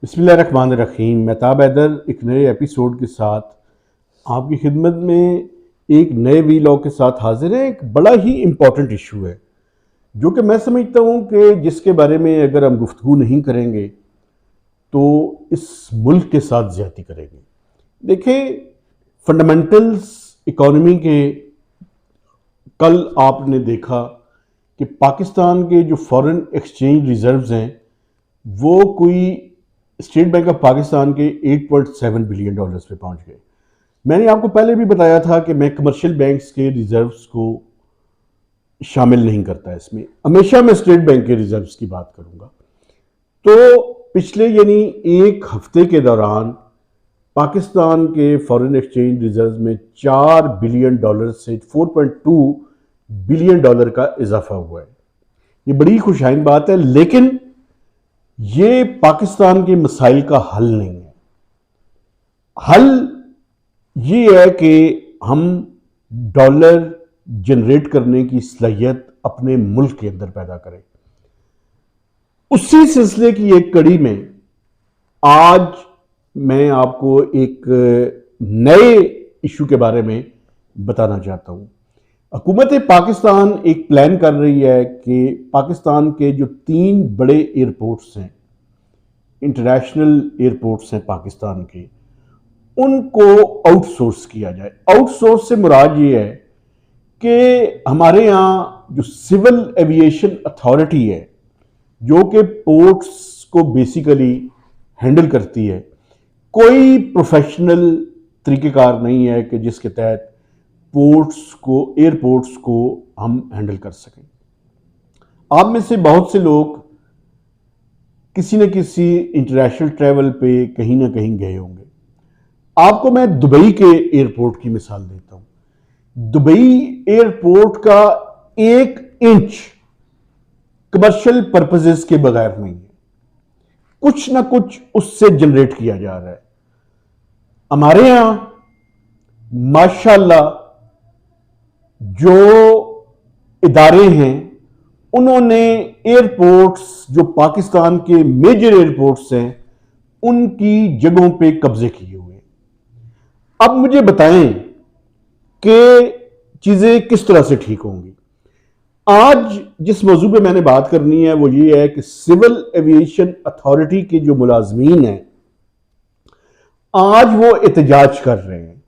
बिस्मिल्लाहिर्रहमानिर्रहीम। मेहताब हैदर एक नए एपिसोड के साथ आपकी खिदमत में एक नए वीलॉग के साथ हाजिर है। एक बड़ा ही इम्पॉर्टेंट इशू है जो कि मैं समझता हूँ कि जिसके बारे में अगर हम गुफ्तगू नहीं करेंगे तो इस मुल्क के साथ ज़्यादती करेंगे। देखिए, फंडामेंटल्स इकॉनमी के कल आपने देखा कि पाकिस्तान के जो फॉरेन एक्सचेंज रिजर्व्स हैं वो कोई स्टेट बैंक ऑफ पाकिस्तान के 8.7 बिलियन डॉलर्स पे पहुंच गए। मैंने आपको पहले भी बताया था कि मैं कमर्शियल बैंक्स के रिजर्व्स को शामिल नहीं करता इसमें, हमेशा मैं स्टेट बैंक के रिजर्व्स की बात करूंगा। तो पिछले यानी एक हफ्ते के दौरान पाकिस्तान के फॉरेन एक्सचेंज रिजर्व्स में 4 बिलियन डॉलर से 4.2 बिलियन डॉलर का इजाफा हुआ है। ये बड़ी खुशहाइन बात है, लेकिन ये पाकिस्तान के मसाइल का हल नहीं है। हल ये है कि हम डॉलर जनरेट करने की सलाहियत अपने मुल्क के अंदर पैदा करें। उसी सिलसिले की एक कड़ी में आज मैं आपको एक नए इशू के बारे में बताना चाहता हूं। हुकूमत पाकिस्तान एक प्लान कर रही है कि पाकिस्तान के जो 3 बड़े एयरपोर्ट्स हैं, इंटरनेशनल एयरपोर्ट्स हैं पाकिस्तान के, उनको आउटसोर्स किया जाए। आउटसोर्स से मुराद ये है कि हमारे यहाँ जो सिविल एविएशन अथॉरिटी है जो कि पोर्ट्स को बेसिकली हैंडल करती है, कोई प्रोफेशनल तरीक़ेकार नहीं है कि जिसके तहत पोर्ट्स को, एयरपोर्ट्स को हम हैंडल कर सकें। आप में से बहुत से लोग किसी न किसी इंटरनेशनल ट्रैवल पे कहीं ना कहीं गए होंगे। आपको मैं दुबई के एयरपोर्ट की मिसाल देता हूं। दुबई एयरपोर्ट का 1 इंच कमर्शियल पर्पसेस के बगैर नहीं है, कुछ ना कुछ उससे जनरेट किया जा रहा है। हमारे यहां माशाल्लाह जो इदारे हैं उन्होंने एयरपोर्ट्स जो पाकिस्तान के मेजर एयरपोर्ट्स हैं उनकी जगहों पे कब्जे किए हुए हैं। अब मुझे बताएं कि चीजें किस तरह से ठीक होंगी। आज जिस मौजू पे मैंने बात करनी है वो ये है कि सिविल एविएशन अथॉरिटी के जो मुलाजमीन हैं आज वो एहतजाज कर रहे हैं।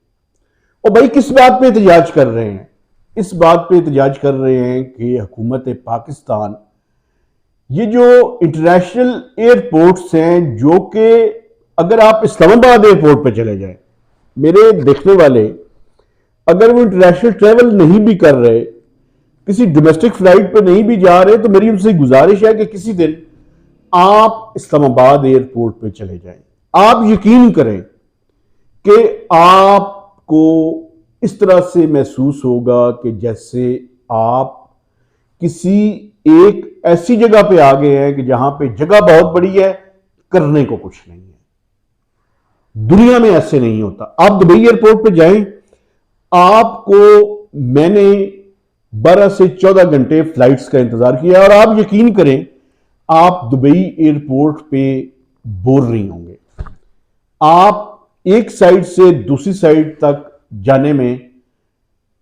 और भाई किस बात पे एहतजाज कर रहे हैं? इस बात पे एहतजाज कर रहे हैं कि हुकूमत पाकिस्तान ये जो इंटरनेशनल एयरपोर्ट्स हैं, जो कि अगर आप इस्लामाबाद एयरपोर्ट पे चले जाएं, मेरे देखने वाले अगर वो इंटरनेशनल ट्रैवल नहीं भी कर रहे, किसी डोमेस्टिक फ्लाइट पे नहीं भी जा रहे, तो मेरी उनसे गुजारिश है कि किसी दिन आप इस्लामाबाद एयरपोर्ट पे चले जाएं। आप यकीन करें कि आपको इस तरह से महसूस होगा कि जैसे आप किसी एक ऐसी जगह पे आ गए हैं कि जहां पे जगह बहुत बड़ी है, करने को कुछ नहीं है। दुनिया में ऐसे नहीं होता। आप दुबई एयरपोर्ट पे जाएं, आपको मैंने 12 से 14 घंटे फ्लाइट्स का इंतजार किया और आप यकीन करें आप दुबई एयरपोर्ट पे बोर नहीं होंगे। आप एक साइड से दूसरी साइड तक जाने में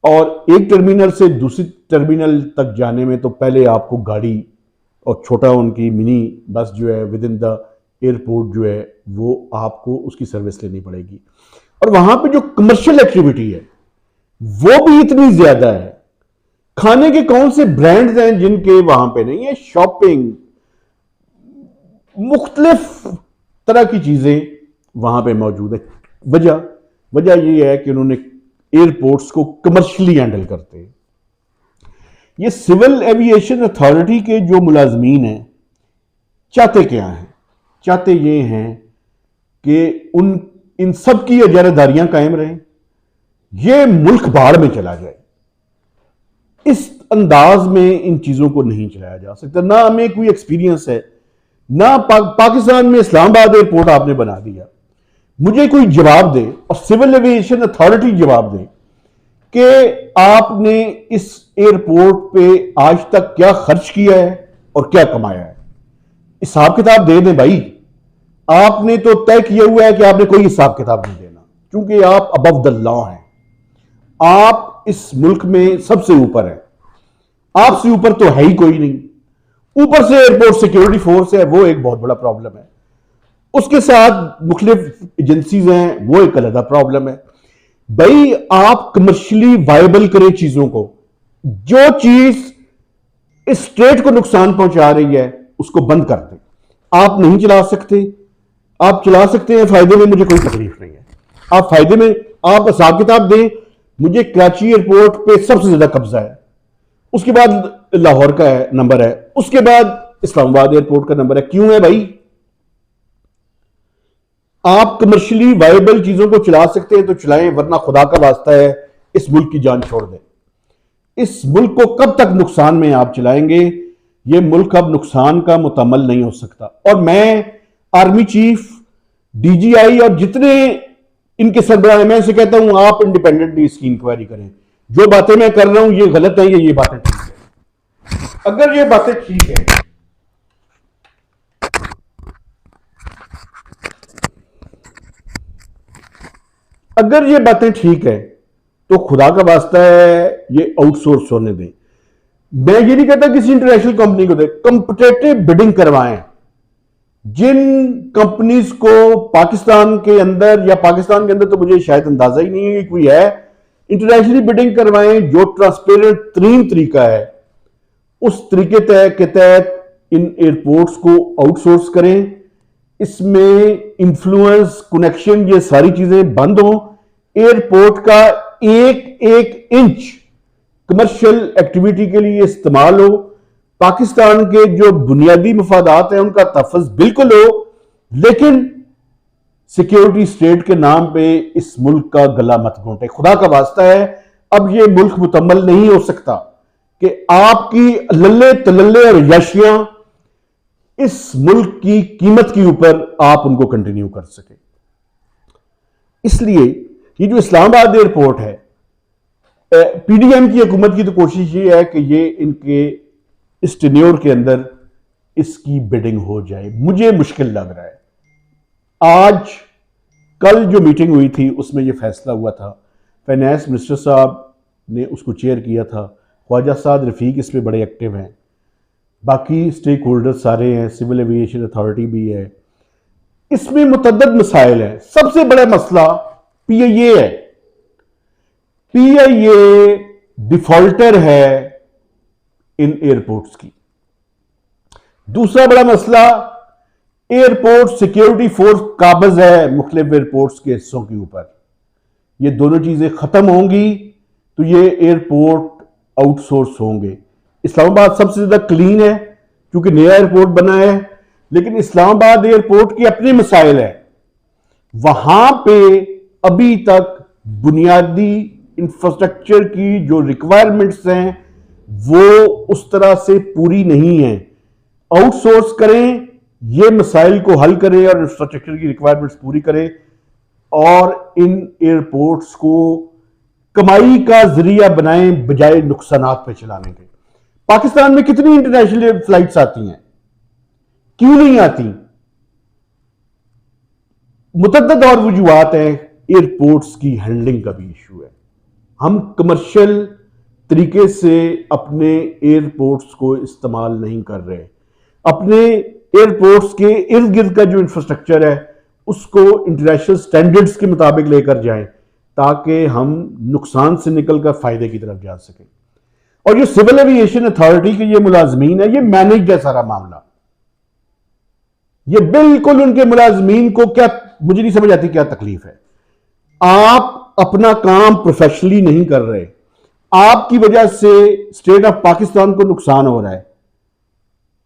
और एक टर्मिनल से दूसरी टर्मिनल तक जाने में तो पहले आपको गाड़ी और छोटा उनकी मिनी बस जो है विद इन द एयरपोर्ट जो है वो आपको उसकी सर्विस लेनी पड़ेगी। और वहां पे जो कमर्शियल एक्टिविटी है वो भी इतनी ज्यादा है। खाने के कौन से ब्रांड्स हैं जिनके वहां पे नहीं है? शॉपिंग, मुख्तलिफ तरह की चीजें वहां पे मौजूद है। वजह यह है कि उन्होंने एयरपोर्ट्स को कमर्शियली हैंडल करते हैं। ये सिविल एविएशन अथॉरिटी के जो मुलाजमीन हैं चाहते क्या हैं? चाहते ये हैं कि इन सब की इजारादारियां कायम रहें, ये मुल्क बाढ़ में चला जाए। इस अंदाज में इन चीजों को नहीं चलाया जा सकता। ना हमें कोई एक्सपीरियंस है, ना पाकिस्तान में इस्लामाबाद एयरपोर्ट आपने बना दिया। मुझे कोई जवाब दे और सिविल एविएशन अथॉरिटी जवाब दे कि आपने इस एयरपोर्ट पे आज तक क्या खर्च किया है और क्या कमाया है। हिसाब किताब दे दें भाई। आपने तो तय किया हुआ है कि आपने कोई हिसाब किताब नहीं देना, क्योंकि आप अबव द लॉ हैं, आप इस मुल्क में सबसे ऊपर हैं, आपसे ऊपर तो है ही कोई नहीं। ऊपर से एयरपोर्ट सिक्योरिटी फोर्स है, वो एक बहुत बड़ा प्रॉब्लम है, उसके साथ मुख्तलिफ एजेंसीज हैं, वो एक अलग प्रॉब्लम है। भाई आप कमर्शियली वायबल करें चीजों को, जो चीज इस स्टेट को नुकसान पहुंचा रही है उसको बंद कर दें। आप नहीं चला सकते, आप चला सकते हैं फायदे में, मुझे कोई तकलीफ नहीं है, आप फायदे में आप हिसाब किताब दें। मुझे कराची एयरपोर्ट पे सबसे ज्यादा कब्जा है, उसके बाद लाहौर का नंबर है, उसके बाद इस्लामाबाद एयरपोर्ट का नंबर है। क्यों है भाई? आप कमर्शियली वायबल चीजों को चला सकते हैं तो चलाएं, वरना खुदा का वास्ता है इस मुल्क की जान छोड़ दें। इस मुल्क को कब तक नुकसान में आप चलाएंगे? ये मुल्क अब नुकसान का मुतमल नहीं हो सकता। और मैं आर्मी चीफ, डीजीआई और जितने इनके सरबराह हैं, मैं इसे कहता हूं आप इंडिपेंडेंटली इसकी इंक्वायरी करें। जो बातें मैं कर रहा हूं ये गलत है या ये बातें ठीक है? अगर ये बातें ठीक है, अगर ये बातें ठीक है तो खुदा का वास्ता है ये आउटसोर्स होने दें। मैं ये नहीं कहता किसी इंटरनेशनल कंपनी को दे, कंपिटेटिव बिडिंग करवाएं। जिन कंपनीज को पाकिस्तान के अंदर, या पाकिस्तान के अंदर तो मुझे शायद अंदाजा ही नहीं है कि कोई है, इंटरनेशनली बिडिंग करवाएं जो ट्रांसपेरेंट तरीन तरीका है, उस तरीके के तहत इन एयरपोर्ट्स को आउटसोर्स करें। इसमें इंफ्लुएंस, कनेक्शन, ये सारी चीजें बंद हों। एयरपोर्ट का एक एक इंच कमर्शियल एक्टिविटी के लिए इस्तेमाल हो। पाकिस्तान के जो बुनियादी मफादात हैं उनका तहफ़्फ़ुज़ बिल्कुल हो, लेकिन सिक्योरिटी स्टेट के नाम पे इस मुल्क का गला मत घोंटे। खुदा का वास्ता है, अब ये मुल्क मुकम्मल नहीं हो सकता कि आपकी लल्ले तलल्ले और यशियां इस मुल्क की कीमत के ऊपर आप उनको कंटिन्यू कर सके। इसलिए ये जो इस्लामाबाद एयरपोर्ट है, पीडीएम की हुकूमत की तो कोशिश ये है कि ये इनके इस टेन्योर के अंदर इसकी बिडिंग हो जाए। मुझे मुश्किल लग रहा है। आज कल जो मीटिंग हुई थी उसमें ये फैसला हुआ था, फाइनेंस मिनिस्टर साहब ने उसको चेयर किया था, ख्वाजा साद रफीक इसमें बड़े एक्टिव हैं, बाकी स्टेक होल्डर सारे हैं, सिविल एविएशन अथॉरिटी भी है। इसमें मुतअद्दिद मसाइल हैं। सबसे बड़ा मसला पीआईए है। पीआईए डिफॉल्टर है इन एयरपोर्ट्स की। दूसरा बड़ा मसला, एयरपोर्ट सिक्योरिटी फोर्स काबिज है मुख्तलिफ एयरपोर्ट्स के हिस्सों के ऊपर। ये दोनों चीजें खत्म होंगी तो ये एयरपोर्ट आउटसोर्स होंगे। इस्लामाबाद सबसे ज्यादा क्लीन है क्योंकि नया एयरपोर्ट बना है, लेकिन इस्लामाबाद एयरपोर्ट के अपने मसाइल है। वहां पे अभी तक बुनियादी इंफ्रास्ट्रक्चर की जो रिक्वायरमेंट्स हैं वो उस तरह से पूरी नहीं है। आउटसोर्स करें, ये मसाइल को हल करें और इंफ्रास्ट्रक्चर की रिक्वायरमेंट्स पूरी करें, और इन एयरपोर्ट्स को कमाई का जरिया बनाएं बजाय नुकसानात पे चलाने के। पाकिस्तान में कितनी इंटरनेशनल फ्लाइट्स आती हैं, क्यों नहीं आती? मुतअद्दिद और वजूहात हैं। एयरपोर्ट्स की हैंडलिंग का भी इशू है। हम कमर्शियल तरीके से अपने एयरपोर्ट्स को इस्तेमाल नहीं कर रहे। अपने एयरपोर्ट्स के इर्द गिर्द का जो इंफ्रास्ट्रक्चर है उसको इंटरनेशनल स्टैंडर्ड्स के मुताबिक लेकर जाएं ताकि हम नुकसान से निकलकर फायदे की तरफ जा सकें। और ये सिविल एविएशन अथॉरिटी के ये मुलाजमीन है, ये मैनेज है सारा मामला। ये बिल्कुल उनके मुलाजमीन को क्या, मुझे नहीं समझ आती क्या तकलीफ है। आप अपना काम प्रोफेशनली नहीं कर रहे, आपकी वजह से स्टेट ऑफ पाकिस्तान को नुकसान हो रहा है,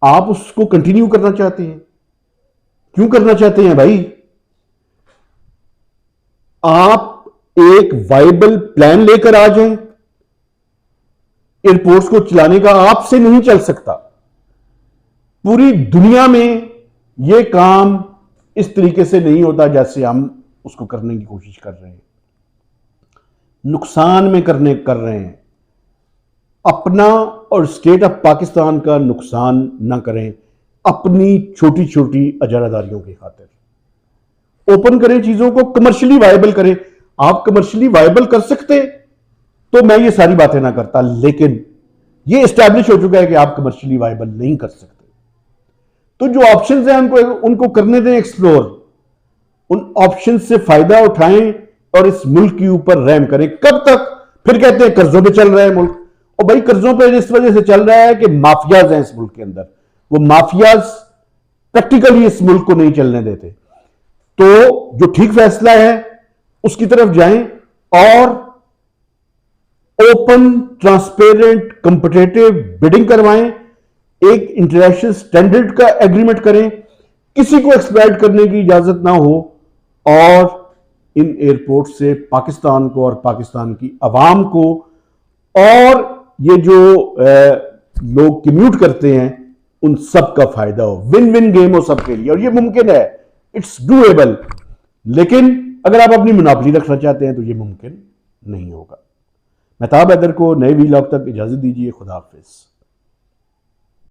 आप उसको कंटिन्यू करना चाहते हैं। क्यों करना चाहते हैं भाई? आप एक वाइबल प्लान लेकर आ जाएं। एयरपोर्ट्स को चलाने का आपसे नहीं चल सकता। पूरी दुनिया में यह काम इस तरीके से नहीं होता जैसे हम उसको करने की कोशिश कर रहे हैं। नुकसान में कर रहे हैं। अपना और स्टेट ऑफ पाकिस्तान का नुकसान ना करें अपनी छोटी छोटी अजादारियों की खातिर। ओपन करें चीजों को, कमर्शियली वायबल करें। आप कमर्शियली वायबल कर सकते तो मैं ये सारी बातें ना करता, लेकिन ये एस्टैब्लिश हो चुका है कि आप कमर्शियली वायबल नहीं कर सकते। तो जो ऑप्शंस हैं उनको करने दें एक्सप्लोर, उन ऑप्शन से फायदा उठाएं और इस मुल्क के ऊपर रहम करें। कब तक? फिर कहते हैं कर्जों पे चल रहा है मुल्क। और भाई कर्जों पे इस वजह से चल रहा है कि माफियाज हैं इस मुल्क के अंदर, वो माफियाज प्रैक्टिकली इस मुल्क को नहीं चलने देते। तो जो ठीक फैसला है उसकी तरफ जाएं और ओपन, ट्रांसपेरेंट, कॉम्पिटिटिव बिडिंग करवाएं, एक इंटरनेशनल स्टैंडर्ड का एग्रीमेंट करें, किसी को एक्सप्लॉइट करने की इजाजत ना हो, और इन एयरपोर्ट से पाकिस्तान को और पाकिस्तान की आवाम को और ये जो लोग कम्यूट करते हैं उन सब का फायदा हो, विन विन गेम हो सबके लिए। और ये मुमकिन है, इट्स डूएबल। लेकिन अगर आप अपनी मोनोपोली रखना चाहते हैं तो ये मुमकिन नहीं होगा। महताब हैदर को नए वीलॉग तक इजाजत दीजिए। खुदा हाफिज।